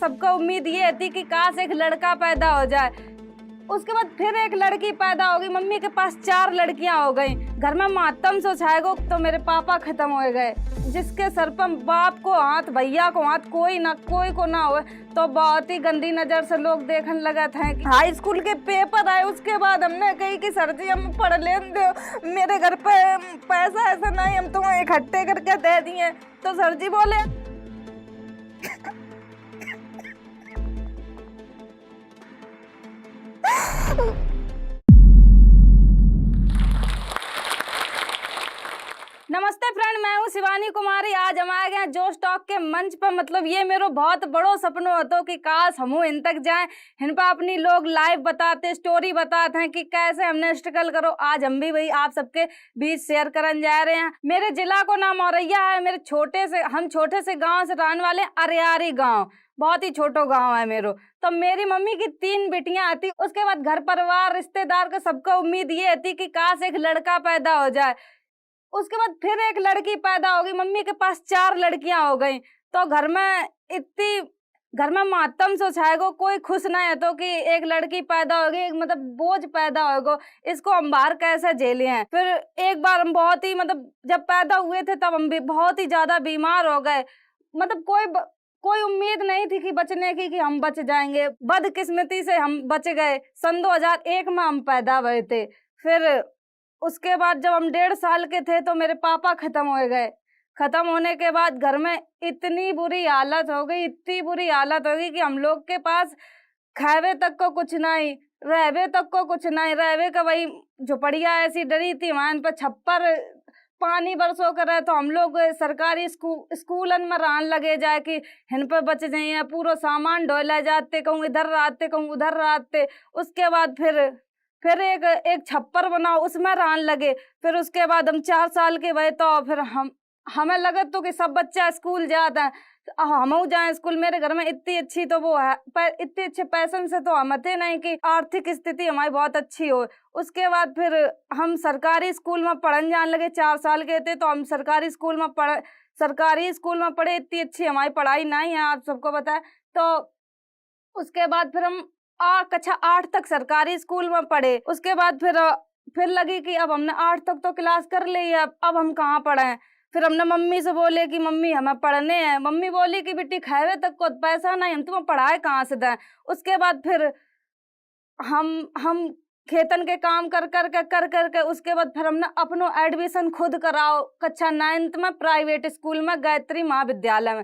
सबका उम्मीद ये थी कि काश एक लड़का पैदा हो जाए। उसके बाद फिर एक लड़की पैदा हो गई। मम्मी के पास 4 लड़कियां हो गई। घर में मातम सो छाएगो तो मेरे पापा खत्म हो गए। जिसके सर पर बाप को हाथ, भैया को हाथ, कोई को ना हो, तो बहुत ही गंदी नजर से लोग देखने लगा था। हाई स्कूल के पेपर आए, उसके बाद हमने कही कि सर जी हम पढ़ लें दो, मेरे घर पे पैसा ऐसा नहीं, हम तुम्हें इकट्ठे करके दे दिए। तो सर जी बोले नमस्ते फ्रेंड, मैं हूँ शिवानी कुमारी। आज हम आ गए जोश टॉक के मंच पर। मतलब ये मेरा बहुत बड़ो सपना होता कि काश हम इन तक जाएं, इन पर अपनी लोग लाइव बताते, स्टोरी बताते हैं कि कैसे हमने स्ट्रगल करो। आज हम भी वही आप सबके बीच शेयर करने जा रहे हैं। मेरे जिला को नाम औरैया है। हम छोटे से गाँव से रहने वाले, अरियारी गाँव, बहुत ही छोटो गांव है मेरो। तो मेरी मम्मी की 3 बेटियां आती। उसके बाद घर परिवार रिश्तेदार का सबका उम्मीद ये थी कि काश एक लड़का पैदा हो जाए। उसके बाद फिर एक लड़की पैदा हो गई। मम्मी के पास 4 लड़कियां हो गई। तो घर में मातम सो छाएगो, कोई खुश नहीं है तो कि एक लड़की पैदा हो गई, मतलब बोझ पैदा होगा, इसको हम बाहर कैसे झेले हैं। फिर एक बार हम बहुत ही जब पैदा हुए थे तब हम भी बहुत ही ज्यादा बीमार हो गए। मतलब कोई उम्मीद नहीं थी कि बचने की, कि हम बच जाएंगे। बदकिस्मती से हम बच गए। सन 2001 में हम पैदा हुए थे। फिर उसके बाद जब हम 1.5 साल के थे तो मेरे पापा खत्म हो गए। खत्म होने के बाद घर में इतनी बुरी हालत हो गई, इतनी बुरी हालत हो गई कि हम लोग के पास खावे तक को कुछ नहीं, रहवे तक को कुछ नहीं। रहवे का वही झोपड़िया ऐसी डरी थी, वहां पर छप्पर पानी बरसों करे। तो हम लोग सरकारी स्कूलन में रहने लगे जाए कि हिन पे बच जाइए। पूरा सामान ढोला जाते, कहूँ इधर रहते, कहूँ उधर रहते। उसके बाद फिर एक छप्पर बनाओ, उसमें रहने लगे। फिर उसके बाद हम 4 साल के हुए तो फिर हमें लगे तो कि सब बच्चा स्कूल जाता है, हम जाए स्कूल। मेरे घर में इतनी अच्छी तो वो है, पर इतने अच्छे पैसन से तो हम थे नहीं कि आर्थिक स्थिति हमारी बहुत अच्छी हो। उसके बाद फिर हम सरकारी स्कूल में पढ़ने जाने लगे। 4 साल के थे तो हम सरकारी स्कूल में पढ़े। इतनी अच्छी हमारी पढ़ाई नहीं है, आप सबको बताए। तो उसके बाद फिर हम कक्षा 8 तक सरकारी स्कूल में पढ़े। उसके बाद फिर लगी कि अब हमने 8 तक तो क्लास कर ली है, अब हम कहाँ पढ़े। फिर हमने मम्मी से बोले कि मम्मी हमें पढ़ने हैं। मम्मी बोली कि बेटी खावे तक को पैसा नहीं, हम तुम्हें पढ़ाए कहाँ से दें। उसके बाद फिर हम खेतन के काम कर करके उसके बाद फिर हमने अपनो एडमिशन खुद कराओ कक्षा 9th में प्राइवेट स्कूल में, गायत्री महाविद्यालय में।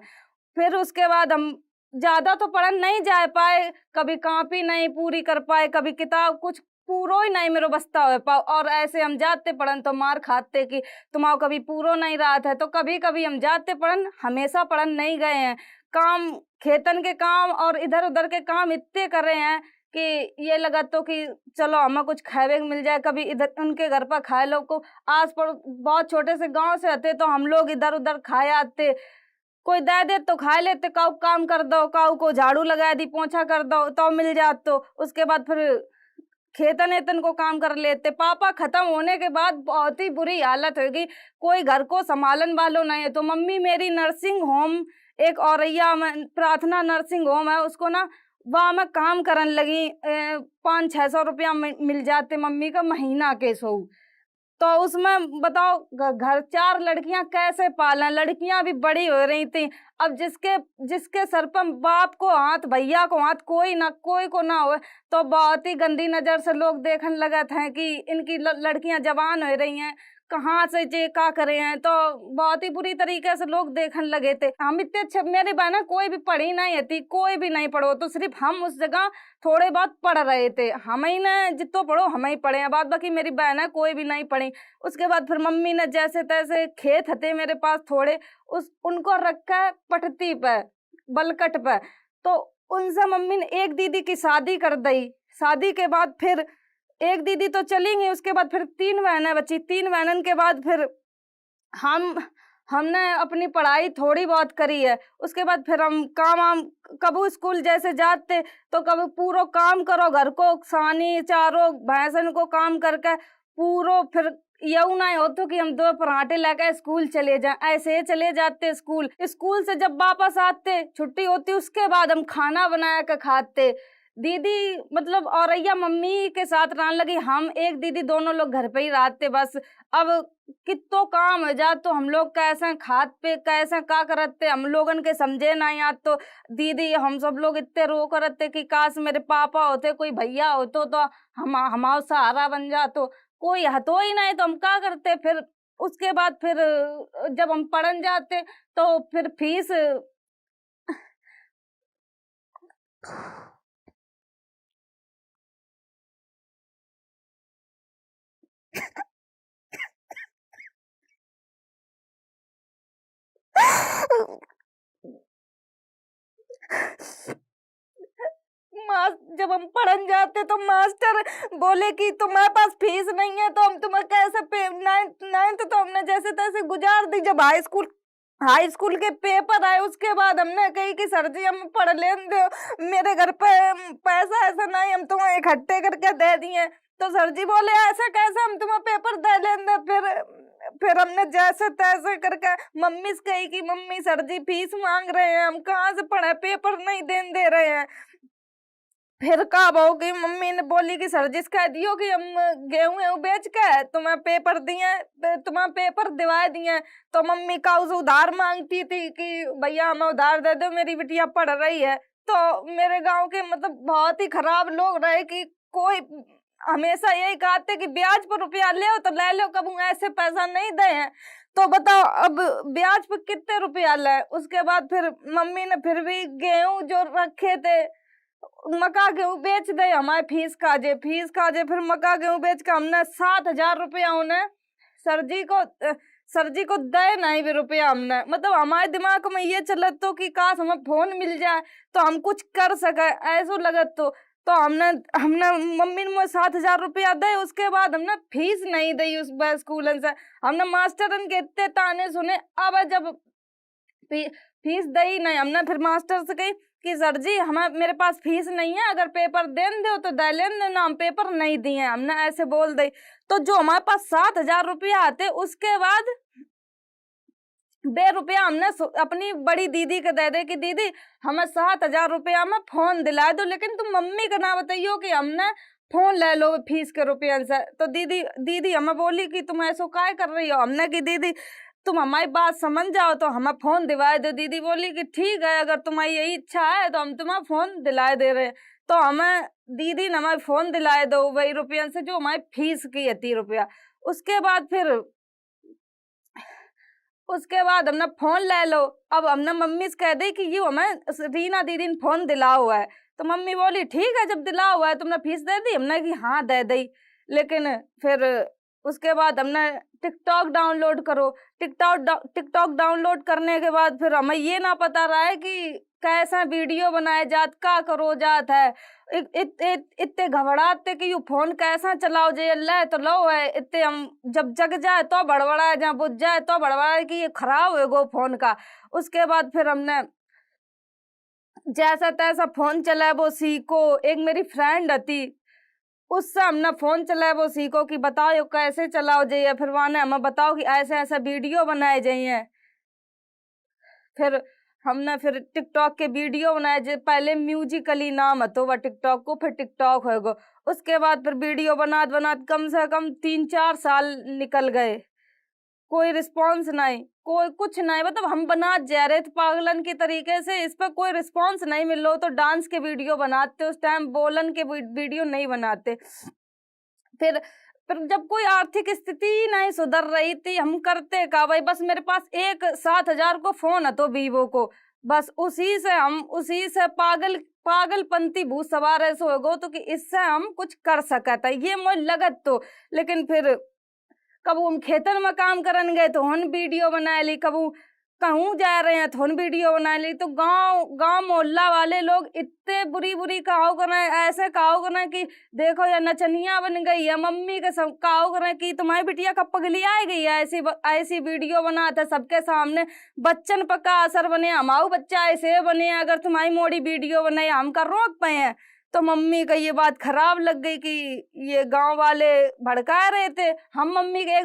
फिर उसके बाद हम ज्यादा तो पढ़न नहीं जा पाए, कभी कॉपी नहीं पूरी कर पाए, कभी किताब कुछ पूरो ही नहीं मेरे बस्ता हो पाओ। और ऐसे हम जाते पढ़न तो मार खाते कि तुम्हारा कभी पूरो नहीं रहा था। तो कभी कभी हम जाते पढ़न, हमेशा पढ़न नहीं गए हैं। काम, खेतन के काम और इधर उधर के काम इतने कर रहे हैं कि ये लगा तो कि चलो हमें कुछ खावे मिल जाए। कभी इधर उनके घर पर खाए लोग को, आस पड़ोस बहुत छोटे से गांव से आते तो हम लोग इधर उधर खाए आते। कोई दे दे तो खा लेते, काऊ काम कर दो, काऊ को झाड़ू लगा दी, पोछा कर दो तो मिल जात। तो उसके बाद फिर खेतन एतन को काम कर लेते। पापा खत्म होने के बाद बहुत ही बुरी हालत हो गई, कोई घर को संभालन वालों नहीं है। तो मम्मी मेरी नर्सिंग होम, एक औरैया में प्रार्थना नर्सिंग होम है, उसको ना वहाँ में काम करने लगी। 500-600 रुपया मिल जाते मम्मी का महीना के सो। तो उसमें बताओ घर 4 लड़कियां कैसे पालें। लड़कियां भी बड़ी हो रही थी। अब जिसके सर पर बाप को हाथ, भैया को हाथ, कोई को ना हो, तो बहुत ही गंदी नजर से लोग देखने लगे थे कि इनकी लड़कियां जवान हो रही हैं, कहाँ से जे का करे हैं। तो बहुत ही बुरी तरीके से लोग देखने लगे थे। हम इतने अच्छे, मेरी बहना कोई भी पढ़ी नहीं थी, कोई भी नहीं पढ़ो, तो सिर्फ हम उस जगह थोड़े बहुत पढ़ रहे थे। हम ही ने जितो पढ़ो हम ही पढ़े हैं, बाद बाकी मेरी बहन है कोई भी नहीं पढ़ी। उसके बाद फिर मम्मी ने जैसे तैसे, खेत थे मेरे पास थोड़े, उनको रखा है पटती पे, बलकट पे। तो उनसे मम्मी ने एक दीदी की शादी कर दी। शादी के बाद फिर एक दीदी तो चली गई, उसके बाद फिर 3 बहनें बची। 3 बहनों के बाद फिर हमने अपनी पढ़ाई थोड़ी बहुत करी है। उसके बाद फिर हम कबू स्कूल जैसे जाते तो कभी पूरा काम करो, घर को सानी चारों भैंसन को काम करके पूरो, फिर यू ना हो तो कि हम 2 पराठे लेकर स्कूल चले जाएं, ऐसे ही चले जाते स्कूल। स्कूल से जब वापस आते, छुट्टी होती, उसके बाद हम खाना बना के खाते। दीदी मतलब औरैया मम्मी के साथ रहने लगी, हम एक दीदी दोनों लोग घर पे ही रहते बस। अब कितो काम हो जा तो हम लोग कैसे खात पे कैसे का करते, हम लोगन के समझे ना याद। तो दीदी हम सब लोग इतने रो करते कि काश मेरे पापा होते, कोई भैया होतो तो हम हमारा सहारा बन जातो। कोई हतो ही नहीं तो हम क्या करते फिर। उसके बाद फिर जब हम पढ़न जाते तो फिर फीस जब हम पढ़न जाते तो मास्टर बोले कि तुम्हारे पास फीस नहीं है तो हम तुम्हें कैसे पे। नाइन्थ नाइन्थ तो हमने जैसे तैसे गुजार दी। जब हाई स्कूल के पेपर आए उसके बाद हमने कही कि सर जी हम पढ़ लें दो, मेरे घर पे पैसा ऐसा नहीं, हम तुम्हें इकट्ठे करके दे दिए। तो सर जी बोले ऐसे कैसे हम तुम्हें पेपर दे लेंगे। फिर हमने जैसे तैसे करके मम्मी से कही कि मम्मी सर जी फीस मांग रहे हैं, हम कहाँ से पढ़े, पेपर नहीं देने दे रहे हैं। फिर का बहू की मम्मी ने बोली कि सर जी कह दियो कि हम गेहूं वेहूं बेच के तुम्हें पेपर दिए, तुम्हें पेपर दिवाए दिए। तो मम्मी का उसे उधार मांगती थी कि भैया हमें उधार दे दो, मेरी बिटिया पढ़ रही है। तो मेरे गांव के मतलब बहुत ही खराब लोग रहे कि कोई हमेशा यही कहते कि ब्याज पर रुपया ले तो ले लो, कब ऐसे पैसा नहीं दे हैं। तो बताओ अब ब्याज पर कितने रुपया ले। उसके बाद फिर मम्मी ने फिर भी गेहूं जो रखे थे मका गेहूं बेच दे, हमारे फीस काजे। फिर मका गेहूं बेच के हमने 7,000 रुपया उन्हें सर जी को दे नहीं भी रुपया हमने। मतलब हमारे दिमाग में ये चलत तो कि काश हमें फोन मिल जाए तो हम कुछ कर सके, ऐसो लगत। तो हमने हमने मम्मी ने मुझे 7,000 रुपया दे। उसके बाद हमने फीस नहीं दी उस स्कूलन से। हमने मास्टरन के इतने ताने सुने। अब जब फीस दई नहीं, हमने फिर मास्टर से कही कि सर जी हमें मेरे पास फीस नहीं है, अगर पेपर देन दो तो दे लेन देना, हम पेपर नहीं दिए, हमने ऐसे बोल दी। तो जो हमारे पास 7,000 रुपया आते उसके बाद ₹2 हमने अपनी बड़ी दीदी के दे दे कि दीदी हमें 7,000 रुपया में फोन दिला दो, लेकिन तुम मम्मी का ना बताइयो कि हमने फोन ले लो फीस के रुपये से। तो दीदी हमें बोली कि तुम ऐसा काय कर रही हो। हमने कि दीदी तुम हमारी बात समझ जाओ तो हमें फोन दिलाए दो। दीदी बोली कि ठीक है, अगर तुम्हारी यही इच्छा है तो हम तुम्हें फोन दिलाए दे रहे हैं। तो हमें दीदी ने हमारे फोन दिलाए दो वही रुपये से जो हमारी फीस की है 30 रुपया। उसके बाद हमने फोन ले लो। अब हमने मम्मी से कह दी कि ये हमें रीना दीदी ने फोन दिला हुआ है। तो मम्मी बोली ठीक है, जब दिला हुआ है तुमने फीस दे दी। हमने कि हाँ दे दी। लेकिन फिर उसके बाद हमने टिकटॉक डाउनलोड करो। टिकटॉक डाउनलोड करने के बाद फिर हमें ये ना पता रहा है कि कैसा वीडियो बनाए जात, का करो जात है। इतने घबराते कि यू फोन कैसा चलाओ जे ले तो लो है। इतने हम जब जग जाए तो बड़बड़ा है, जहाँ बुझ जाए तो बड़बड़ा है कि ये खराब है गो फोन का। उसके बाद फिर हमने जैसा तैसा फोन चलाए वो सीखो। एक मेरी फ्रेंड थी, उससे हमने फोन चलाए वो सीखो कि बताओ ये कैसे चलाओ जाइए। फिर वहां ने हमें बताओ कि ऐसे ऐसे वीडियो बनाए जाइए। फिर हमने फिर टिकटॉक के वीडियो बनाए। जो पहले म्यूजिकली नाम है तो वह टिकटॉक को, फिर टिकटॉक होगा। उसके बाद फिर वीडियो बनात बनात कम से कम 3-4 साल निकल गए। कोई रिस्पॉन्स नहीं, कोई कुछ नहीं। मतलब हम बना जा रहे थे पागलन की तरीके से, इस पर कोई रिस्पॉन्स नहीं मिल रहा। तो डांस के वीडियो बनाते उस टाइम, बोलन के वीडियो नहीं बनाते। फिर जब कोई आर्थिक स्थिति नहीं सुधर रही थी, हम करते का भाई। बस मेरे पास एक 7,000 को फोन है तो वीवो को, बस उसी से पागलपंती भूत सवार ऐसे हो गो तो कि इससे हम कुछ कर सकता ये मुझे लगत। तो लेकिन फिर कब हम खेतन में काम करन गए तो हम वीडियो बना ली, कब कहूँ जा रहे हैं तो हम वीडियो बना ली। तो गांव मोहल्ला वाले लोग इतने बुरी कहो करें, ऐसे कहो करें कि देखो या नचनिया बन गई है। मम्मी के सब कहो करें कि तुम्हारी बिटिया कब पगली आ गई है, ऐसी वीडियो बनाते सबके सामने। बच्चन पर का असर बने, हमारे बच्चा ऐसे बने, अगर तुम्हारी मोड़ी वीडियो बनाई हम कर रोक पाए हैं। तो मम्मी का ये बात खराब लग गई कि ये गांव वाले भड़का रहे थे। हम मम्मी के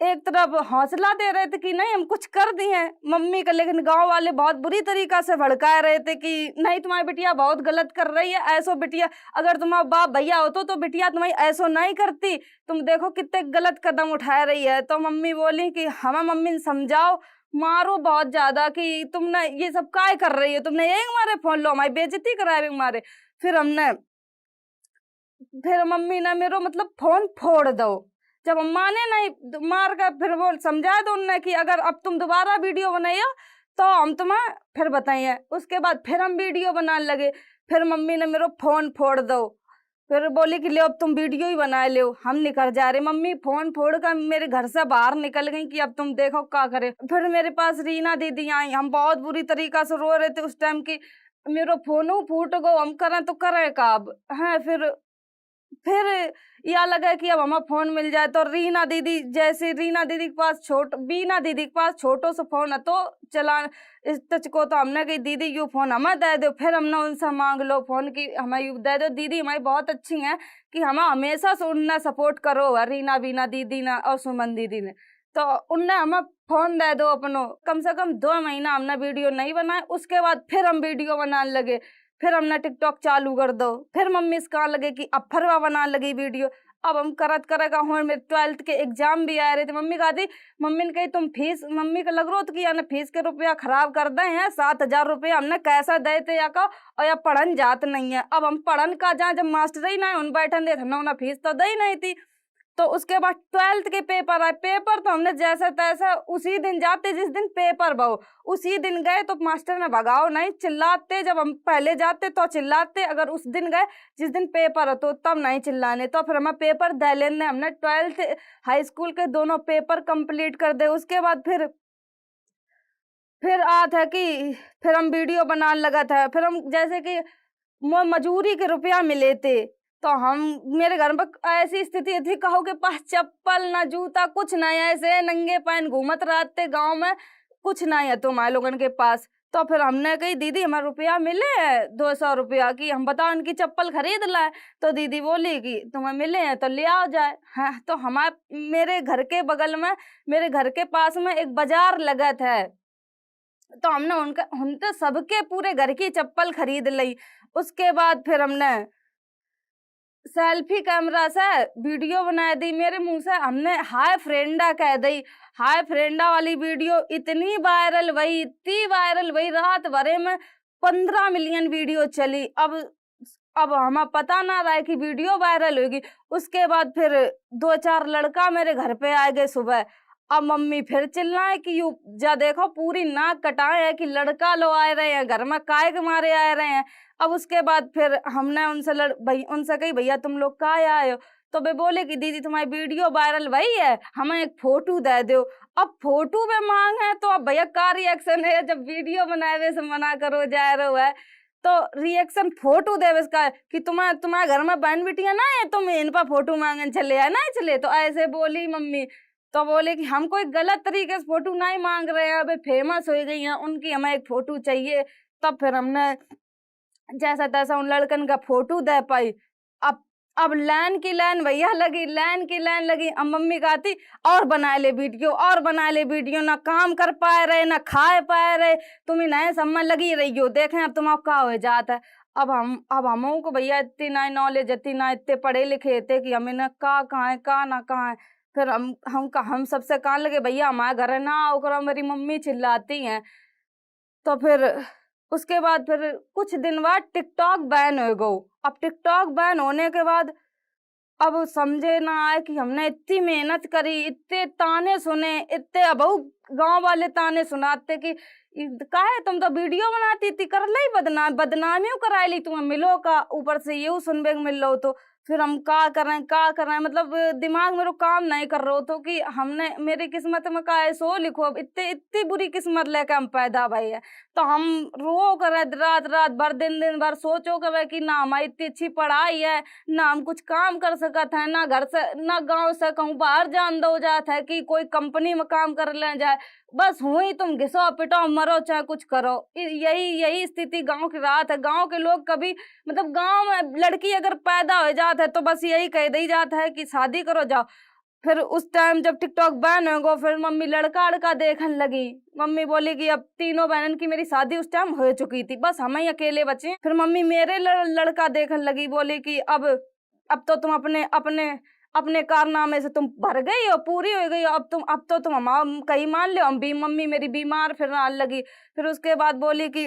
एक तरफ हौसला दे रहे थे कि नहीं हम कुछ कर दिए हैं मम्मी का, लेकिन गांव वाले बहुत बुरी तरीका से भड़का रहे थे कि नहीं तुम्हारी बिटिया बहुत गलत कर रही है, ऐसो बिटिया अगर तुम्हारा बाप भैया होतो तो बिटिया तुम्हारी ऐसो नहीं करती, तुम देखो कितने गलत कदम उठा रही है। तो मम्मी बोली कि हमें मम्मी समझाओ, मारो बहुत ज्यादा कि तुमने ये सब काय कर रही हो, तुमने यही हमारे फोन लो हमारी बेइज्जती कराए हमारे। फिर मम्मी ने मेरो मतलब फोन फोड़ दो। जब हम माने नहीं मार कर फिर वो समझा दो उनने कि अगर अब तुम दोबारा वीडियो बनाइयो तो हम तुम्हें फिर बताइए। उसके बाद फिर हम वीडियो बनाने लगे, फिर मम्मी ने मेरो फोन फोड़ दो। फिर बोली कि ले अब तुम वीडियो ही बना लो, हम निकल जा रहे। मम्मी फोन फोड़ कर मेरे घर से बाहर निकल गई कि अब तुम देखो क्या करे। फिर मेरे पास रीना दीदी आई, हम बहुत बुरी तरीका से रो रहे थे उस टाइम की मेरो फोन फूट गो, हम करें तो करें का अब है। फिर यह लगा कि अब हमें फोन मिल जाए तो रीना दीदी बीना दीदी के पास छोटो सा फोन है तो चला इस टच को, तो हमने कही दीदी यू फोन हमें दे दो। फिर हमने उनसे मांग लो फोन की हमें यू दे दो, दीदी हमारी बहुत अच्छी हैं कि हमें हमेशा से उनने सपोर्ट करो रीना बीना दीदी ने और सुमन दीदी ने, तो उनने हमें फोन दे दो अपनो। कम से कम 2 महीना हमने वीडियो नहीं बनाए, उसके बाद फिर हम वीडियो बनाने लगे। फिर हमने टिकटॉक चालू कर दो, फिर मम्मी से कहा लगे कि अब फरवा बनाने लगी वीडियो। अब हम करत करेगा हूँ, मेरे 12th के एग्जाम भी आ रहे थे। मम्मी ने कही तुम फीस, मम्मी का लग रहा था कि यानी फीस के रुपया खराब कर दे हैं, 7,000 रुपया हमने कैसा दे थे या का, और या पढ़न जात नहीं है। अब हम पढ़न का जहाँ जब मास्टर ही ना उन बैठन दे हमने फीस तो दे ही नहीं थी। तो उसके बाद 12th के पेपर आए, पेपर तो हमने जैसा तैसा उसी दिन जाते जिस दिन पेपर बहु उसी दिन गए, तो मास्टर ने भगाओ नहीं, चिल्लाते जब हम पहले जाते तो चिल्लाते, अगर उस दिन गए जिस दिन पेपर हो तो तब नहीं चिल्लाने। तो फिर हमें पेपर दे लेने, हमने 12th हाई स्कूल के दोनों पेपर कंप्लीट कर दे। उसके बाद फिर था कि फिर हम वीडियो बनाने लगा था। फिर हम जैसे कि मजूरी के रुपया मिले थे, तो हम मेरे घर में ऐसी स्थिति थी कहो के पास चप्पल ना जूता कुछ नहीं, ऐसे नंगे पैन घूमत रहते गांव में, कुछ नहीं है तुम्हारे लोगन के पास। तो फिर हमने कही दीदी हमारा रुपया मिले है 200 रुपया की, हम बताओ उनकी चप्पल खरीद लाए। तो दीदी बोली कि तुम्हें मिले हैं तो ले आओ जाए। हाँ, तो हमारे मेरे घर के बगल में मेरे घर के पास में एक बाजार लगत है, तो हमने उनके सबके पूरे घर की चप्पल खरीद ली। उसके बाद फिर हमने सेल्फी कैमरा से वीडियो बना दी, मेरे मुंह से हमने हाय फ्रेंडा कह दी। हाय फ्रेंडा वाली वीडियो इतनी वायरल भई रात भरे में 15 मिलियन वीडियो चली। अब हमें पता ना रहा है कि वीडियो वायरल होगी। उसके बाद फिर 2-4 लड़का मेरे घर पे आ गए सुबह। अब मम्मी फिर चिल्लाए कि यू जा देखो पूरी नाक कटाए है कि लड़का लो आए रहे हैं घर में, काय के मारे आए रहे हैं। अब उसके बाद फिर हमने उनसे कही भैया तुम लोग काय आए हो, तो वे बोले कि दीदी तुम्हारी वीडियो वायरल भई है, हमें एक फोटो दे दो। अब फोटो में मांग है तो अब भैया का रिएक्शन है, जब वीडियो बनाए से मना करो जा रहे है तो रिएक्शन फोटो देवे इसका कि तुम्हारे घर में बहन बिटिया ना है, तुम इन पर फोटो मांगने चले है ना चले, तो ऐसे बोली मम्मी। तो बोले कि हम कोई गलत तरीके से फोटो नहीं मांग रहे हैं, अभी फेमस हो गई हैं उनकी, हमें एक फोटो चाहिए। तब फिर हमने जैसा तैसा उन लड़कन का फोटो दे पाई। अब लाइन की लाइन भैया लगी। अब मम्मी कहती और बना ले वीडियो, ना काम कर पाए रहे ना खाए पाए रहे, तुम ही नए सब में लगी रही हो, देखें अब तुम्हारा क्या हो जाता है। अब हम को भैया इतनी ना नॉलेज, इतनी ना इतने पढ़े लिखे थे कि हमें ना कहाँ है। फिर हम सबसे कहने लगे भैया हमारे घर ना आओ, मेरी मम्मी चिल्लाती हैं। तो फिर उसके बाद फिर कुछ दिन बाद टिकटॉक बैन हो गो। अब टिकटॉक बैन होने के बाद अब समझे ना आए कि हमने इतनी मेहनत करी, इतने ताने सुने, इतने अब गांव वाले ताने सुनाते कि काहे तुम तो वीडियो बनाती थी, कर ली बदनामियों करा ली, तुम्हें मिलो का ऊपर से ये सुनबे मिल लो। तो फिर हम का करें मतलब दिमाग मेरे काम नहीं कर रहा तो कि हमने मेरी किस्मत में का है सो लिखो। अब इतनी इतनी बुरी किस्मत लेके हम पैदा भई है, तो हम रो करे रात रात भर दिन भर सोचो करे कि ना हमारी इतनी अच्छी पढ़ाई है, ना हम कुछ काम कर सकत है, ना घर से ना गांव से कहूँ बाहर जान दो जात है कि कोई कंपनी में काम कर ले जाए, बस हुई तुम घिसो पिटो मरो चाहे कुछ करो। यही यही स्थिति गांव की रात है। गांव के लोग कभी मतलब गांव में लड़की अगर पैदा हो जात है तो बस यही कह दी जाता है कि शादी करो जाओ। फिर उस टाइम जब टिकटॉक बैन हो गो, फिर मम्मी लड़का लड़का देखने लगी। मम्मी बोली कि अब तीनों बहनों की मेरी शादी उस टाइम हो चुकी थी, बस हम ही अकेले बचे। फिर मम्मी मेरे लड़का देखने लगी, बोली कि अब तो तुम अपने अपने अपने कारनामे से तुम भर गई हो, पूरी हो गई हो, अब तो तुम हम कहीं मान लो हम भी। मम्मी मेरी बीमार फिर आने लगी। फिर उसके बाद बोली कि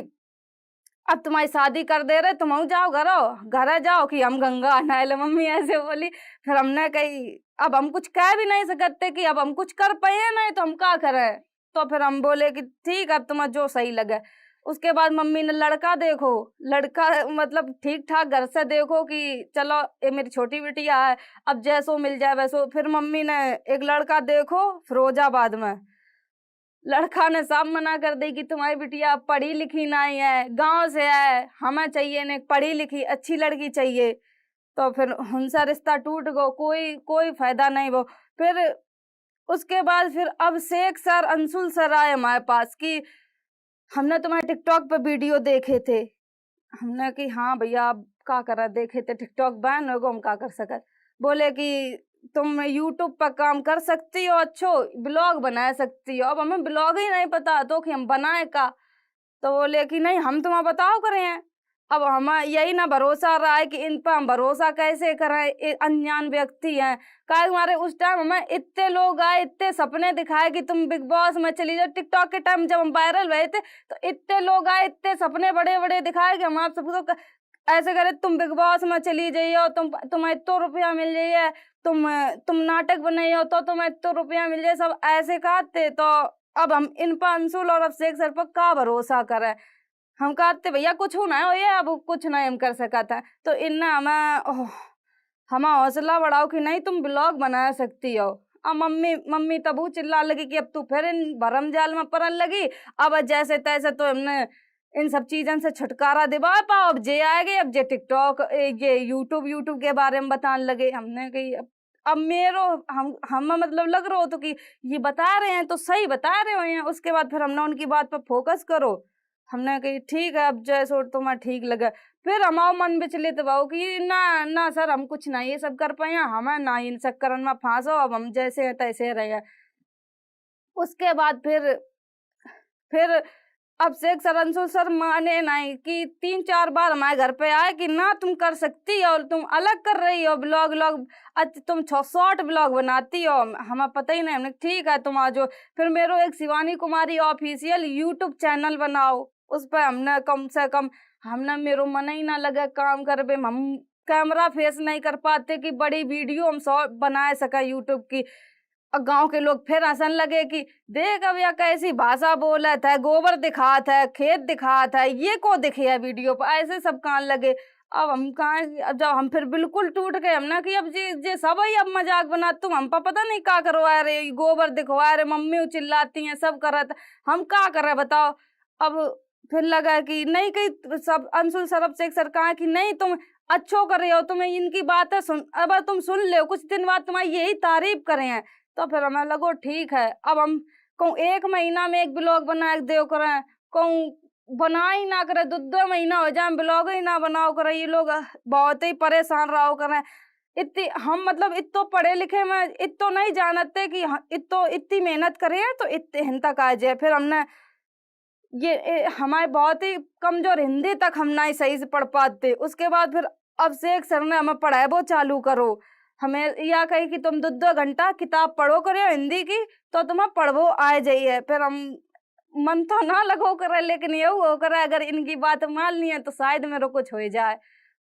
अब तुम्हारी शादी कर दे रहे, तुम जाओ घर जाओ कि हम गंगा नहाए ले। मम्मी ऐसे बोली। फिर हमने कही अब हम कुछ कह भी नहीं सकते कि अब हम कुछ कर पाए नहीं तो हम क्या करें। तो फिर हम बोले कि ठीक है, अब तुम्हें जो सही लगे। उसके बाद मम्मी ने लड़का देखो, लड़का मतलब ठीक ठाक घर से देखो कि चलो ये मेरी छोटी बिटिया है, अब जैसो मिल जाए वैसो। फिर मम्मी ने एक लड़का देखो फिरोजाबाद में। लड़का ने साफ मना कर दी कि तुम्हारी बिटिया पढ़ी लिखी नहीं है, गांव से है, हमें चाहिए ने पढ़ी लिखी अच्छी लड़की चाहिए। तो फिर उनसा रिश्ता टूट गो, कोई कोई फायदा नहीं वो। फिर उसके बाद फिर अब शेख सर अंशुल सर आए हमारे पास कि हमने तुम्हारे टिकटॉक पे वीडियो देखे थे। हमने कि हाँ भैया आप क्या करा देखे थे, टिकटॉक बैन हो गो हम क्या कर सकत। बोले कि तुम यूट्यूब पर काम कर सकती हो, अच्छो ब्लॉग बना सकती हो। अब हमें ब्लॉग ही नहीं पता तो कि हम बनाए का। तो बोले कि नहीं हम तुम्हें बताओ करे हैं। अब हमें यही ना भरोसा रहा है कि इन पर हम भरोसा कैसे करें, ये अनजान व्यक्ति हैं। काहे हमारे उस टाइम हमें इतने लोग आए, इतने सपने दिखाए कि तुम बिग बॉस में चली जाओ। टिकटॉक के टाइम जब हम वायरल हुए थे तो इतने लोग आए, इतने सपने बड़े बड़े दिखाए कि हम आप सबको ऐसे करे तुम बिग बॉस में चली जाइयो, तुम्हें इतना रुपया मिल जाइए, तुम नाटक बनाइयो तो तुम्हें इतना रुपया मिल जाए, सब ऐसे कहते। तो अब हम इन पर अंशुल और अभिषेक सर पर का भरोसा करें। हम कहते भैया कुछ ना हो ये, अब कुछ नहीं हम कर सकता है। तो इनने हमें हौसला बढ़ाओ कि नहीं तुम ब्लॉग बना सकती हो। अब मम्मी मम्मी तबू चिल्ला लगी कि अब तू फिर इन भरम जाल में पड़न लगी। अब जैसे तैसे तो हमने इन सब चीजों से छुटकारा दिवा पाओ। अब जे आएगे, अब जे टिकटॉक ये यूट्यूब के बारे में बताने लगे। हमने कही अब मेरो हम मतलब लग रहा हो तो कि ये बता रहे हैं तो सही बता रहे हो हैं। उसके बाद फिर हमने उनकी बात पर फोकस करो। हमने कही ठीक है अब जैसो तुम्हें ठीक लगे। फिर हमारा मन विचलित भाव कि ना ना सर हम कुछ नहीं ये सब कर पाए, हमें ना इन चक्कर में फांसो, अब हम जैसे हैं तैसे रहे। उसके बाद फिर अब शेख सर अंशुल सर माने नहीं कि 3-4 बार हमारे घर पे आए कि ना तुम कर सकती हो, तुम अलग कर रही हो ब्लॉग व्लॉग, तुम शॉर्ट ब्लॉग बनाती हो, हमें पता ही नहीं। हमने ठीक है तुम आ जाओ। फिर मेरे एक Shivani Kumari official YouTube channel बनाओ, उस पर हमने कम से कम हमने मेरो मन ही ना लगे काम करबे। हम कैमरा फेस नहीं कर पाते कि बड़ी वीडियो हम शॉर्ट बना सका यूट्यूब की। और गांव के लोग फिर हंसन लगे कि देख अब या कैसी भाषा बोलत है, गोबर दिखात है, खेत दिखात है, ये को दिखे है वीडियो पर, ऐसे सब कान लगे। अब हम कहाँ, अब जब हम फिर बिल्कुल टूट गए हमने कि अब जे सब ही अब मजाक बना, तुम हम पर पता नहीं क्या करवा रहे, गोबर दिखवा रहे, मम्मी चिल्लाती हैं सब करत, हम क्या कर रहे बताओ। अब फिर लगा कि नहीं कहीं सब अंशुल सरब शेख सर कहा कि नहीं तुम अच्छो कर रहे हो, तुम्हें इनकी बातें सुन, अब तुम सुन ले कुछ दिन बाद तुम्हारी यही तारीफ करे हैं। तो फिर हमें लगो ठीक है अब हम कहूँ 1 महीना में एक ब्लॉग बना के दो करें, कहूँ बना ही ना करे, 2-2 महीना हो जाए ब्लॉग ही ना बनाओ करे। ये लोग बहुत ही परेशान रहो करें। इतनी हम मतलब इतो पढ़े लिखे में इतो नहीं जानते कि इतो इतनी मेहनत करे तो इतने हिन तक आ जाए। फिर हमने हमारे बहुत ही कमजोर हिंदी तक हम नहीं सही से पढ़ पाते। उसके बाद फिर अब शेख सर ने हमें पढ़ाए वो चालू करो, हमें या कही कि तुम 2-2 घंटा किताब पढ़ो करो हिंदी की तो तुम्हें पढ़वो आ जाइए। फिर हम मन तो ना लगो करे लेकिन ये हो करे अगर इनकी बात मान ली है तो शायद मेरे कुछ हो जाए।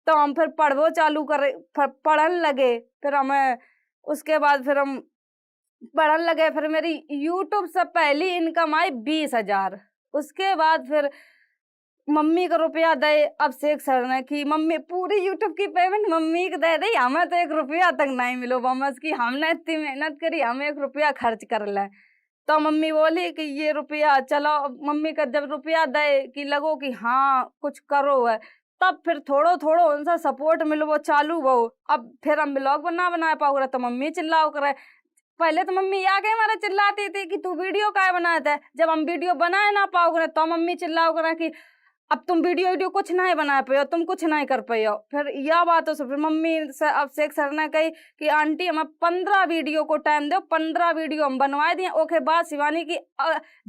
तो हम फिर पढ़वो चालू करे, पढ़न लगे। फिर हमें उसके बाद फिर हम पढ़न लगे। फिर मेरी यूट्यूब से पहली इनकम आई 20,000। उसके बाद फिर मम्मी का रुपया दे। अब शेख सर ने कि मम्मी पूरी यूट्यूब की पेमेंट मम्मी को दे दी, हमें तो 1 रुपया तक नहीं मिलो बमस की, हमने इतनी मेहनत करी, हमें 1 रुपया खर्च कर ले। तो मम्मी बोली कि ये रुपया चलो, मम्मी का जब रुपया दे कि लगो कि हाँ कुछ करो है, तब फिर थोड़ो थोड़ो उनसे सपोर्ट मिलो चालू वो। अब फिर हम ब्लॉग बना पाओ रहे तो मम्मी चिल्लाओ करे। पहले तो मम्मी आके हमारे चिल्लाती थी कि तू वीडियो काहे बनाता है, जब हम वीडियो बनाए ना पाओ रहे तो मम्मी चिल्लाओ करे कि अब तुम वीडियो कुछ नहीं बना पाए हो, तुम कुछ नहीं कर पाए हो। फिर यह बात हो, फिर मम्मी से अब शेख सर ने कही कि आंटी हमें 15 वीडियो को टाइम दो, 15 वीडियो हम बनवाए दिए। ओके बाद शिवानी की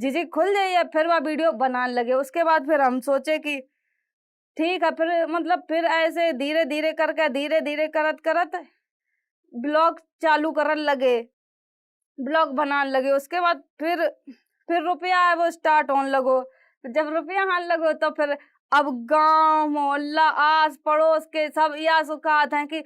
झिझक खुल जाइए, फिर वह वीडियो बनाने लगे। उसके बाद फिर हम सोचे कि ठीक है, फिर मतलब फिर ऐसे धीरे धीरे करके धीरे धीरे करत करत ब्लॉग चालू करने लगे, ब्लॉग बनाने लगे। उसके बाद फिर रुपया है वो स्टार्ट होने लगो। जब रुपया आने लगो तो फिर अब गांव मोहल्ला आस पड़ोस के सब यह सुखात हैं कि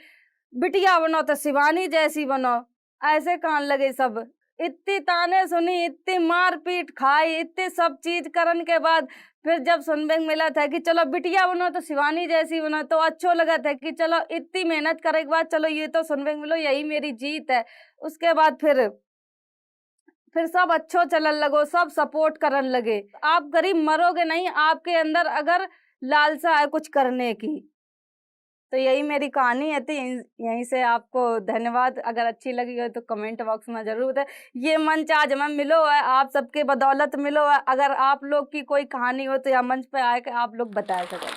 बिटिया बनो तो शिवानी जैसी बनो, ऐसे कहने लगे सब। इतनी ताने सुनी, इतनी मार पीट खाई, इतनी सब चीज करने के बाद फिर जब सुनने को मिला था कि चलो बिटिया बनो तो शिवानी जैसी बनो, तो अच्छो लगा था कि चलो इतनी मेहनत करने के बाद चलो ये तो सुनने को मिलो, यही मेरी जीत है। उसके बाद फिर सब अच्छो चलन लगो, सब सपोर्ट करने लगे। आप गरीब मरोगे नहीं, आपके अंदर अगर लालसा है कुछ करने की। तो यही मेरी कहानी है थी, यहीं से आपको धन्यवाद। अगर अच्छी लगी हो तो कमेंट बॉक्स में जरूर है। ये मंच आज हमें मिलो है, आप सबके बदौलत मिलो है। अगर आप लोग की कोई कहानी हो तो यह मंच पे आके आप लोग बता सकें।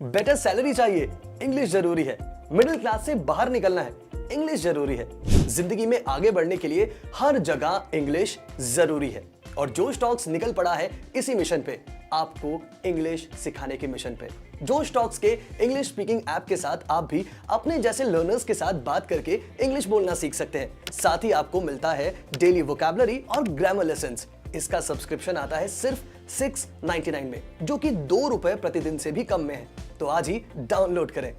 बेटर सैलरी चाहिए, इंग्लिश जरूरी है। मिडिल क्लास से बाहर निकलना है, इंग्लिश जरूरी है। जिंदगी में आगे बढ़ने के लिए हर जगह इंग्लिश जरूरी है। और जोश टॉक्स निकल पड़ा है इसी मिशन पे, आपको इंग्लिश सिखाने के मिशन पे। जोश टॉक्स के इंग्लिश स्पीकिंग ऐप के साथ आप भी अपने जैसे लर्नर्स के साथ बात करके इंग्लिश बोलना सीख सकते हैं। साथ ही आपको मिलता है डेली वोकैबुलरी और ग्रामर लेसन्स। इसका सब्सक्रिप्शन आता है सिर्फ 699 में, जो कि 2 रुपए प्रतिदिन से भी कम में है। तो आज ही डाउनलोड करें।